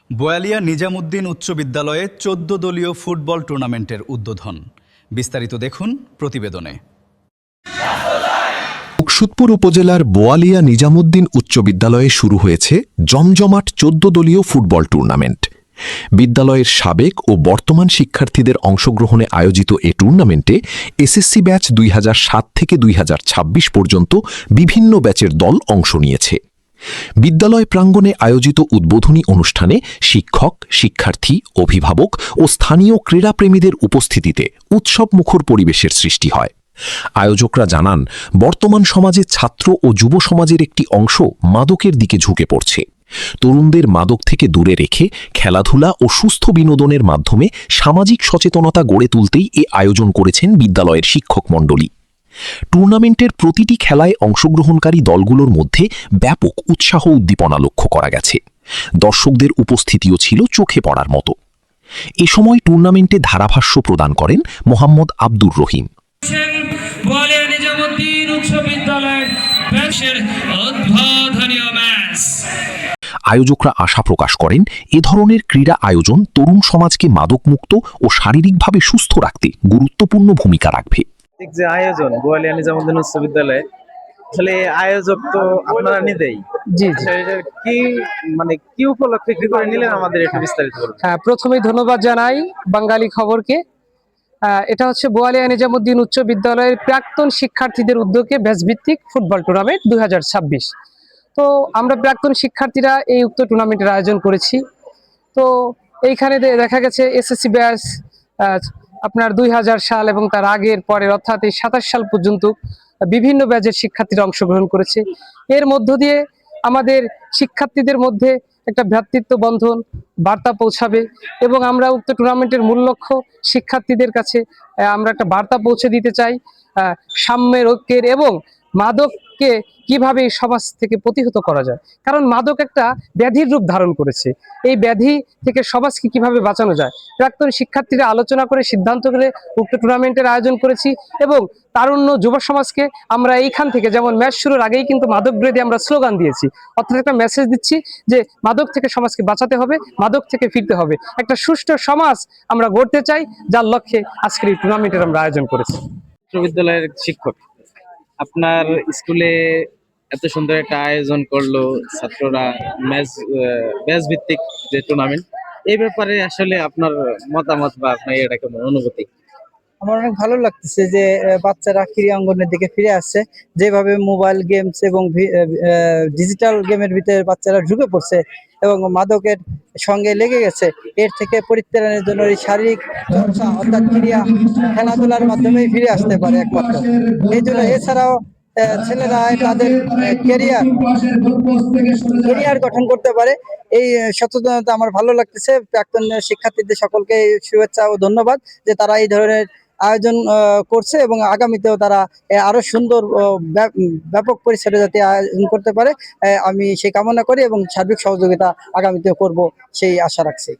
বোয়ালিয়া নিজামুদ্দিন উচ্চ বিদ্যালয়ে ১৪ দলীয় ফুটবল টুর্নামেন্টের উদ্বোধন। বিস্তারিত দেখুন প্রতিবেদনে। মুকসুদপুর উপজেলার বোয়ালিয়া নিজামুদ্দিন উচ্চ বিদ্যালয়ে শুরু হয়েছে জমজমাট ১৪ দলীয় ফুটবল টুর্নামেন্ট। বিদ্যালয়ের সাবেক ও বর্তমান শিক্ষার্থীদের অংশগ্রহণে আয়োজিত এ টুর্নামেন্টে এসএসসি ব্যাচ ২০০৭ থেকে ২০২৬ পর্যন্ত বিভিন্ন ব্যাচের দল অংশ নিয়েছে। বিদ্যালয় প্রাঙ্গণে আয়োজিত উদ্বোধনী অনুষ্ঠানে শিক্ষক, শিক্ষার্থী, অভিভাবক ও স্থানীয় ক্রীড়াপ্রেমীদের উপস্থিতিতে উৎসবমুখর পরিবেশের সৃষ্টি হয়। আয়োজকরা জানান, বর্তমান সমাজে ছাত্র ও যুব সমাজের একটি অংশ মাদকের দিকে ঝুঁকে পড়ছে। তরুণদের মাদক থেকে দূরে রেখে খেলাধুলা ও সুস্থ বিনোদনের মাধ্যমে সামাজিক সচেতনতা গড়ে তুলতেই এ আয়োজন করেছেন বিদ্যালয়ের শিক্ষক মণ্ডলী। টুর্নামেন্টের প্রতিটি খেলায় অংশগ্রহণকারী দলগুলোর মধ্যে ব্যাপক উৎসাহ উদ্দীপনা লক্ষ্য করা গেছে। দর্শকদের উপস্থিতিও ছিল চোখে পড়ার মতো। এ সময় টুর্নামেন্টে ধারাভাষ্য প্রদান করেন মোহাম্মদ আব্দুর রহিম। আয়োজকরা আশা প্রকাশ করেন, এ ধরনের ক্রীড়া আয়োজন তরুণ সমাজকে মাদকমুক্ত ও শারীরিকভাবে সুস্থ রাখতে গুরুত্বপূর্ণ ভূমিকা রাখবে। যে আয়োজন বোয়ালিয়া নিজামুদ্দিন উচ্চ বিদ্যালয়ে, আসলে আয়োজক তো আপনারা নিজেই। জি, কি কি উপলক্ষে কি করে নিলেন, আমাদের একটু বিস্তারিত বলুন। হ্যাঁ, প্রথমেই ধন্যবাদ জানাই বাঙালি খবরকে। এটা হচ্ছে বোয়ালিয়া নিজামুদ্দিন উচ্চ বিদ্যালয়ের প্রাক্তন শিক্ষার্থীদের উদ্যোগে ব্যাচভিত্তিক ফুটবল টুর্নামেন্ট ২০২৬। তো আমরা প্রাক্তন শিক্ষার্থীরা এই উক্ত টুর্নামেন্টের আয়োজন করেছি। তো এইখানে দেখা গেছে এসএসসি ব্যাচ আপনার ২০০০ সাল এবং তার আগের পরের অর্থাৎ এই ২৭ সাল পর্যন্ত বিভিন্ন ব্যাচের শিক্ষার্থীরা অংশগ্রহণ করেছে। এর মধ্য দিয়ে আমাদের শিক্ষার্থীদের মধ্যে একটা ভ্রাতৃত্ব বন্ধন বার্তা পৌঁছাবে এবং আমরা উক্ত টুর্নামেন্টের মূল লক্ষ্য শিক্ষার্থীদের কাছে আমরা একটা বার্তা পৌঁছে দিতে চাই, সাম্যের, ঐক্যের এবং মাদককে কিভাবে এই সমাজ থেকে প্রতিহত করা যায়। কারণ মাদক একটা ব্যাধির রূপ ধারণ করেছে। এই ব্যাধি থেকে সমাজকে কিভাবে বাঁচানো যায়, প্রাক্তন শিক্ষার্থীরা আলোচনা করে সিদ্ধান্ত করে উক্ত টুর্নামেন্টের আয়োজন করেছি এবং তারুণ্য যুব সমাজকে আমরা এইখান থেকে, যেমন ম্যাচ শুরুর আগেই কিন্তু মাদক বিরোধী আমরা স্লোগান দিয়েছি, অর্থাৎ একটা মেসেজ দিচ্ছি যে মাদক থেকে সমাজকে বাঁচাতে হবে, মাদক থেকে ফিরতে হবে, একটা সুষ্ঠু সমাজ আমরা গড়তে চাই, যার লক্ষ্যে আজকের এই টুর্নামেন্টের আমরা আয়োজন করেছি। বিশ্ববিদ্যালয়ের শিক্ষক, আপনার স্কুলে এত সুন্দর একটা আয়োজন করলো ছাত্ররা, ব্যাচ ভিত্তিক যে টুর্নামেন্ট, এই ব্যাপারে আসলে আপনার মতামত বা আপনার এটা কেমন অনুভূতি? আমার অনেক ভালো লাগতেছে যে বাচ্চারা ক্রীড়া অঙ্গনের দিকে ফিরে আসছে। যেভাবে মোবাইল গেমস এবং ডিজিটাল গেমের ভিতরে বাচ্চারা ঢুকে পড়ছে এবং মাদকের সঙ্গে লেগে গেছে, এর থেকে পরিত্রাণের জন্য এই শারীরিক চর্চা অর্থাৎ ক্রীড়া খেলাধুলার মাধ্যমেই ফিরে আসতে পারে একমাত্র। এই জন্য এছাড়াও ছেলেরা তাদের কেরিয়ার গঠন করতে পারে, এই সচেতনতা আমার ভালো লাগতেছে। প্রাক্তন শিক্ষার্থীদের সকলকে শুভেচ্ছা ও ধন্যবাদ যে তারা এই ধরনের আয়োজন করছে এবং আগামীতেও তারা আরো সুন্দর ব্যাপক পরিসরে যাতে আয়োজন করতে পারে আমি সেই কামনা করি এবং সার্বিক সহযোগিতা আগামীতেও করব সেই আশা রাখছি।